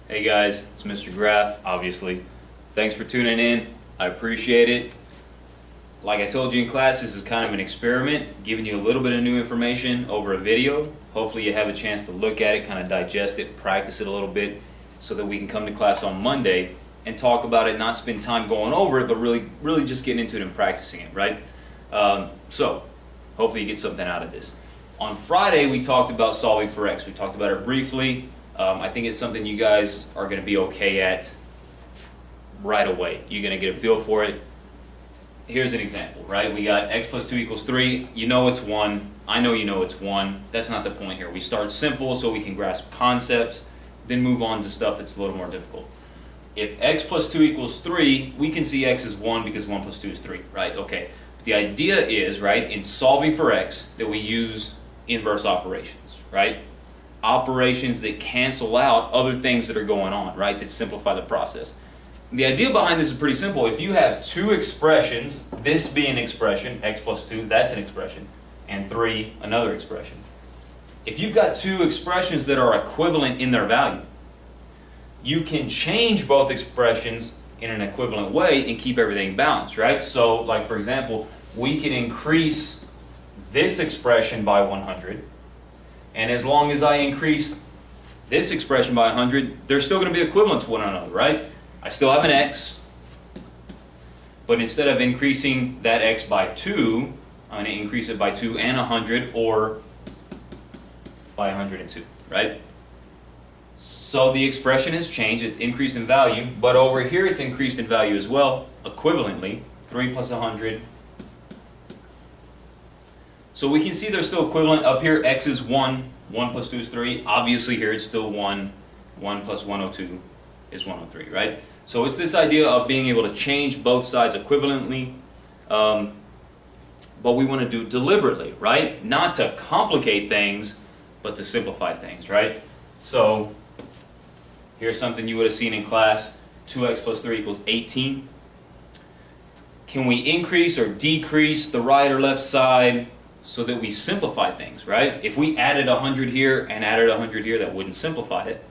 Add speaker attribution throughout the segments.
Speaker 1: Hey guys, it's Mr. Graff, obviously. Thanks for tuning in. I appreciate it. Like I told you in class, this is kind of an experiment, giving you a little bit of new information over a video. Hopefully you have a chance to look at it, kind of digest it, practice it a little bit, so that we can come to class on Monday and talk about it, not spend time going over it, but really just getting into it and practicing it, right? So, hopefully you get something out of this. On Friday, we talked about solving for x. We talked about it briefly. I think it's something you guys are going to be okay at right away. You're going to get a feel for it. Here's an example, right? We got x plus 2 equals 3. You know it's 1. I know you know it's 1. That's not the point here. We start simple so we can grasp concepts, then move on to stuff that's a little more difficult. If x plus 2 equals 3, we can see x is 1 because 1 plus 2 is 3, right? Okay. But the idea is, right, in solving for x, that we use inverse operations, right? Operations that cancel out other things that are going on, right, that simplify the process. The idea behind this is pretty simple. If you have two expressions, this being an expression, x plus 2, that's an expression, and 3, another expression. If you've got two expressions that are equivalent in their value, you can change both expressions in an equivalent way and keep everything balanced, right? So, like for example, we can increase this expression by 100, and as long as I increase this expression by 100, they're still going to be equivalent to one another, right? I still have an x, but instead of increasing that x by 2, I'm going to increase it by 2 and 100, or by 102, right? So the expression has changed, it's increased in value, but over here it's increased in value as well, equivalently, 3 plus 100. So we can see they're still equivalent. Up here, x is 1, 1 plus 2 is 3. Obviously here it's still 1, 1 plus 102 is 103, right? So it's this idea of being able to change both sides equivalently, but we want to do it deliberately, right? Not to complicate things, but to simplify things, right? So here's something you would have seen in class. 2x plus 3 equals 18. Can we increase or decrease the right or left side so that we simplify things, right? If we added 100 here and added 100 here, that wouldn't simplify it.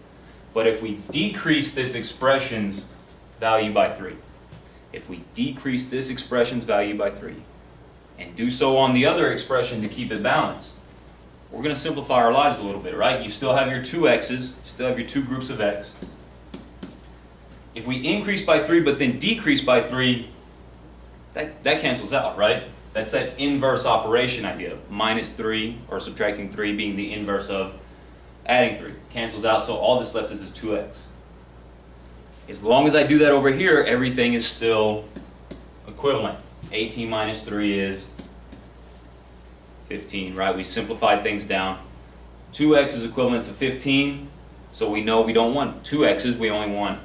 Speaker 1: But if we decrease this expression's value by 3, if we decrease this expression's value by 3, and do so on the other expression to keep it balanced, we're going to simplify our lives a little bit, right? You still have your two x's, you still have your two groups of x. If we increase by 3 but then decrease by 3, that cancels out, right? That's that inverse operation idea. Minus 3 or subtracting 3 being the inverse of adding 3. Cancels out, so all that's left is this 2x. As long as I do that over here, everything is still equivalent. 18 minus 3 is 15, right? We simplified things down. 2x is equivalent to 15, so we know we don't want 2 x's, we only want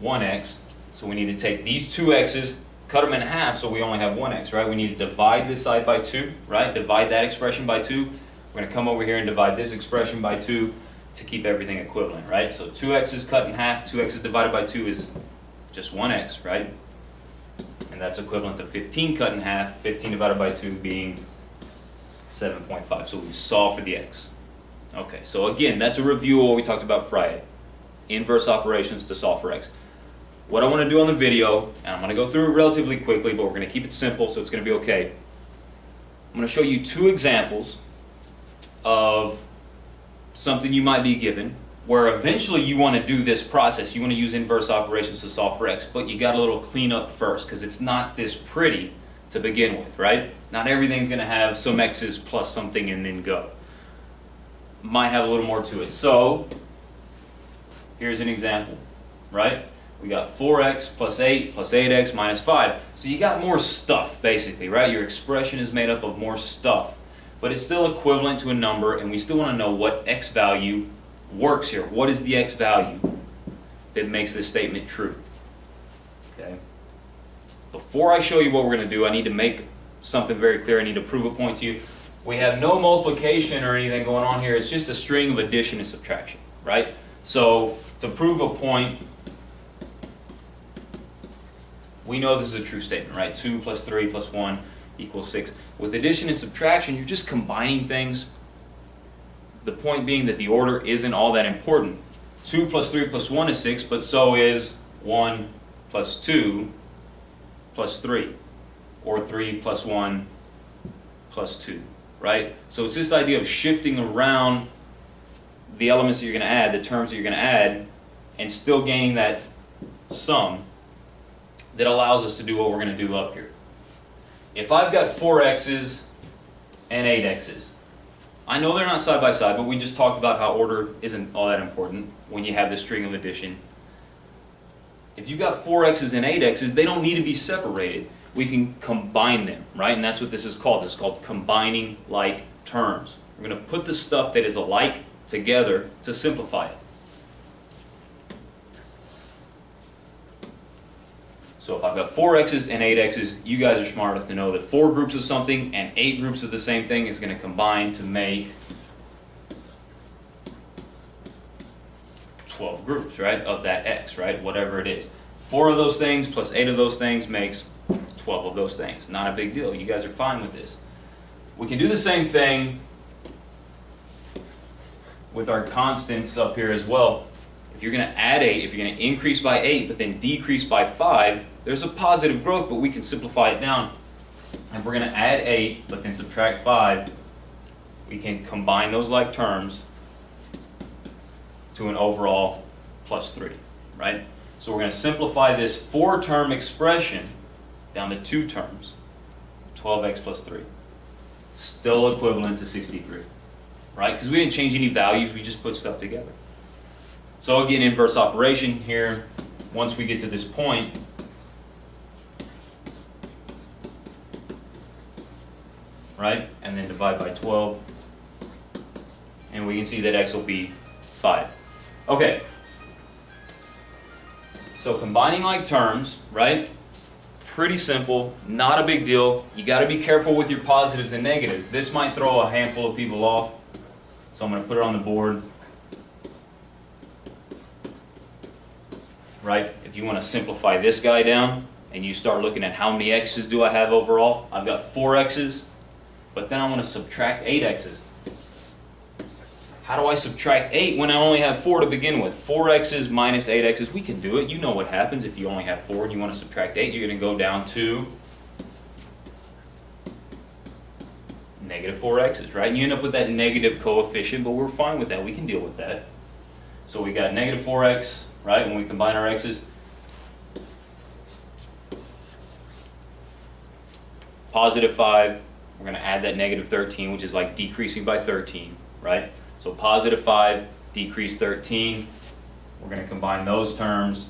Speaker 1: 1x. So we need to take these 2 x's, cut them in half so we only have 1x, right? We need to divide this side by 2, right? Divide that expression by 2. We're going to come over here and divide this expression by 2 to keep everything equivalent, right? So 2x is cut in half, 2x is divided by 2 is just 1x, right? And that's equivalent to 15 cut in half, 15 divided by 2 being 7.5. So we solve for the x. Okay, so again, that's a review of what we talked about Friday. Inverse operations to solve for x. What I want to do on the video, and I'm going to go through it relatively quickly, but we're going to keep it simple so it's going to be okay. I'm going to show you two examples of something you might be given where eventually you want to do this process. You want to use inverse operations to solve for x, but you got a little cleanup first because it's not this pretty to begin with, right? Not everything's going to have some x's plus something and then go. Might have a little more to it. So here's an example, right? We got 4x plus 8 plus 8x minus 5. So you got more stuff, basically, right? Your expression is made up of more stuff. But it's still equivalent to a number, and we still want to know what x value works here. What is the x value that makes this statement true? Okay. Before I show you what we're going to do, I need to make something very clear. I need to prove a point to you. We have no multiplication or anything going on here. It's just a string of addition and subtraction, right? So to prove a point, we know this is a true statement, right? 2 plus 3 plus 1 equals 6. With addition and subtraction, you're just combining things. The point being that the order isn't all that important. 2 plus 3 plus 1 is 6, but so is 1 plus 2 plus 3, or 3 plus 1 plus 2, right? So it's this idea of shifting around the elements that you're going to add, the terms that you're going to add, and still gaining that sum that allows us to do what we're going to do up here. If I've got 4x's and 8x's, I know they're not side by side, but we just talked about how order isn't all that important when you have this string of addition. If you've got 4x's and 8x's, they don't need to be separated. We can combine them, right? And that's what this is called. This is called combining like terms. We're going to put the stuff that is alike together to simplify it. So if I've got 4x's and 8x's, you guys are smart enough to know that 4 groups of something and 8 groups of the same thing is going to combine to make 12 groups, right, of that x, right, whatever it is. 4 of those things plus 8 of those things makes 12 of those things. Not a big deal. You guys are fine with this. We can do the same thing with our constants up here as well. If you're going to add 8, if you're going to increase by 8 but then decrease by 5, there's a positive growth, but we can simplify it down. If we're going to add 8 but then subtract 5, we can combine those like terms to an overall plus 3, right? So we're going to simplify this 4-term expression down to 2 terms, 12x plus 3. Still equivalent to 63, right? Because we didn't change any values, we just put stuff together. So again, inverse operation here, once we get to this point, right? And then divide by 12, and we can see that x will be 5. Okay, so combining like terms, right? Pretty simple, not a big deal. You got to be careful with your positives and negatives. This might throw a handful of people off, so I'm going to put it on the board. Right? If you want to simplify this guy down and you start looking at how many x's do I have overall, I've got 4 x's, but then I want to subtract 8 x's. How do I subtract 8 when I only have 4 to begin with? 4 x's minus 8 x's, we can do it. You know what happens if you only have 4 and you want to subtract 8. You're going to go down to negative 4 x's, right? And you end up with that negative coefficient, but we're fine with that. We can deal with that. So we got negative 4x, right, when we combine our x's. Positive 5, we're going to add that negative 13, which is like decreasing by 13, right? So positive 5, decrease 13. We're going to combine those terms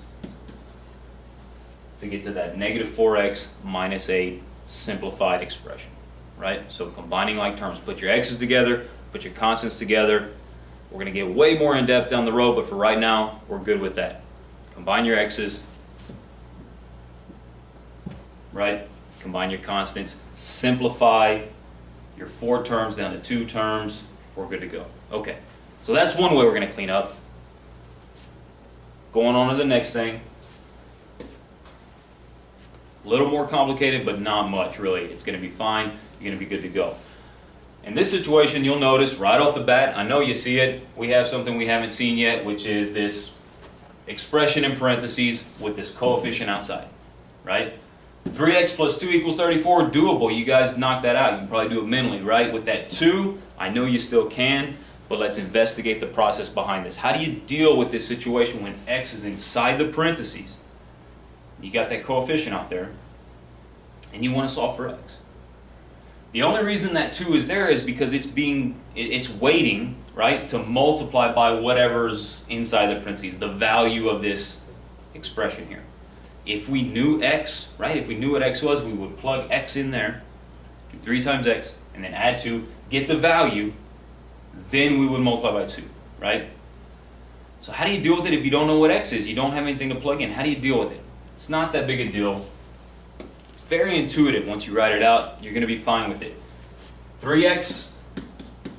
Speaker 1: to get to that negative 4x minus 8 simplified expression, right? So combining like terms. Put your x's together, put your constants together. We're going to get way more in depth down the road, but for right now, we're good with that. Combine your x's, right? Combine your constants, simplify your 4 terms down to 2 terms, we're good to go. Okay, so that's one way we're going to clean up. Going on to the next thing. A little more complicated, but not much really. It's going to be fine, you're going to be good to go. In this situation, you'll notice right off the bat, I know you see it, we have something we haven't seen yet, which is this expression in parentheses with this coefficient outside, right? 3x plus 2 equals 34, doable. You guys knock that out. You can probably do it mentally, right? With that 2, I know you still can, but let's investigate the process behind this. How do you deal with this situation when x is inside the parentheses? You got that coefficient out there, and you want to solve for x. The only reason that 2 is there is because it's waiting, right, to multiply by whatever's inside the parentheses, the value of this expression here. If we knew x, right, if we knew what x was, we would plug x in there, do 3 times x, and then add 2, get the value, then we would multiply by 2, right? So how do you deal with it if you don't know what x is? You don't have anything to plug in. How do you deal with it? It's not that big a deal. It's very intuitive. Once you write it out, you're going to be fine with it. 3x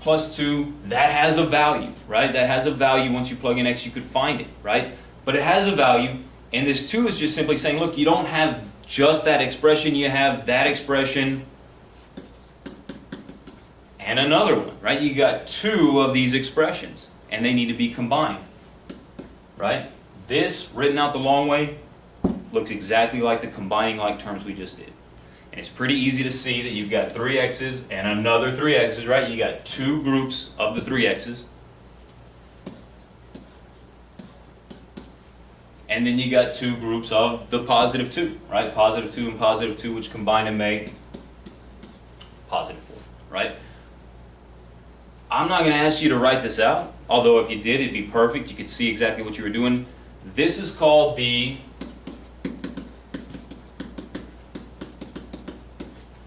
Speaker 1: plus 2, that has a value, right? That has a value. Once you plug in x, you could find it, right? But it has a value, and this 2 is just simply saying, look, you don't have just that expression, you have that expression and another one, right? You got 2 of these expressions, and they need to be combined. right? This, written out the long way, looks exactly like the combining like terms we just did. And it's pretty easy to see that you've got 3x's and another 3x's, right? You got two groups of the 3x's. And then you got two groups of the positive 2, right? Positive 2 and positive 2, which combine to make positive 4, right? I'm not going to ask you to write this out, although if you did, it'd be perfect. You could see exactly what you were doing. This is called the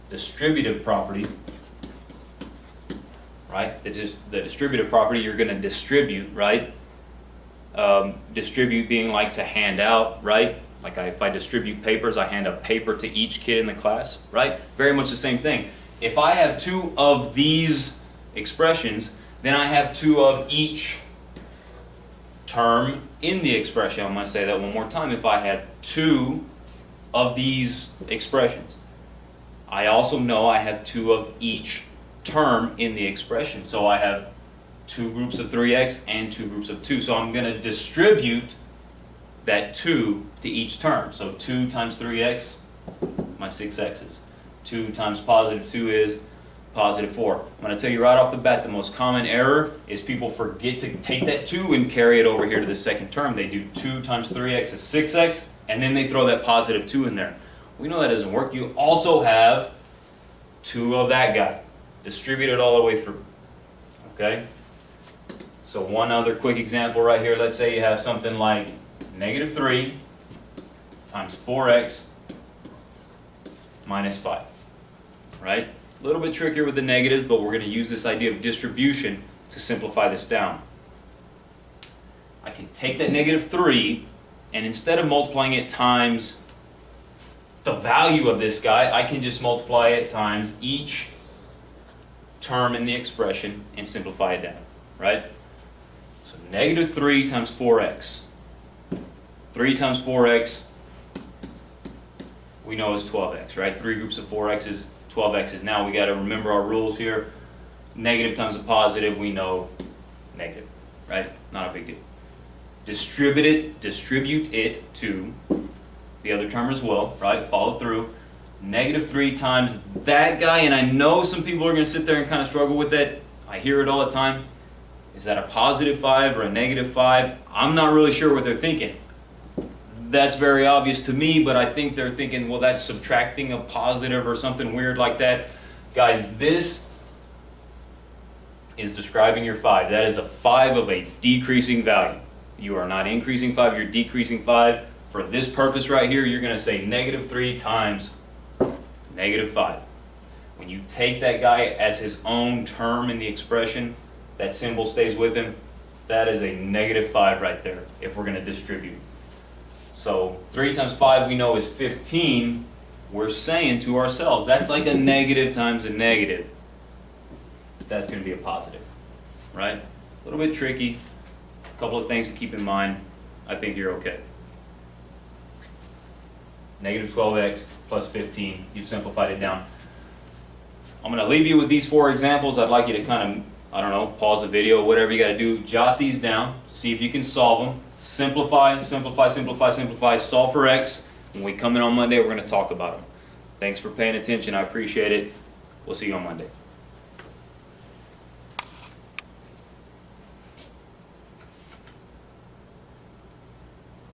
Speaker 1: distributive property, right? The distributive property, you're going to distribute, right? Distribute being like to hand out, right? Like if I distribute papers, I hand a paper to each kid in the class, right? Very much the same thing. If I have two of these expressions, then I have two of each term in the expression. I'm going to say that one more time. If I have two of these expressions, I also know I have two of each term in the expression. So I have two groups of 3x and two groups of 2. So I'm going to distribute that 2 to each term. So 2 times 3x, my 6x's. 2 times positive 2 is positive 4. I'm going to tell you right off the bat, the most common error is people forget to take that 2 and carry it over here to the second term. They do 2 times 3x is 6x, and then they throw that positive 2 in there. We know that doesn't work. You also have 2 of that guy. Distribute it all the way through. Okay? So one other quick example right here. Let's say you have something like negative 3 times 4x minus 5. Right? A little bit trickier with the negatives, but we're going to use this idea of distribution to simplify this down. I can take that negative 3, and instead of multiplying it times the value of this guy, I can just multiply it times each term in the expression and simplify it down, right? So negative 3 times 4x. 3 times 4x, we know is 12x, right? 3 groups of 4x's, 12x's. Now we got to remember our rules here. Negative times a positive, we know negative, right? Not a big deal. Distribute it to the other term as well, right? Follow through. Negative 3 times that guy, and I know some people are going to sit there and kind of struggle with that. I hear it all the time. Is that a positive 5 or a negative 5? I'm not really sure what they're thinking. That's very obvious to me, but I think they're thinking, well, that's subtracting a positive or something weird like that. Guys, this is describing your 5. That is a 5 of a decreasing value. You are not increasing 5, you're decreasing 5. For this purpose right here, you're going to say negative 3 times negative 5. When you take that guy as his own term in the expression, that symbol stays with him. That is a negative 5 right there if we're going to distribute. So 3 times 5 we know is 15. We're saying to ourselves, that's like a negative times a negative. That's going to be a positive, right? A little bit tricky. A couple of things to keep in mind. I think you're okay. Negative 12x plus 15. You've simplified it down. I'm going to leave you with these 4 examples. I'd like you to kind of, I don't know, pause the video, whatever you got to do. Jot these down. See if you can solve them. Simplify, simplify, simplify, simplify. Solve for x. When we come in on Monday, we're going to talk about them. Thanks for paying attention. I appreciate it. We'll see you on Monday.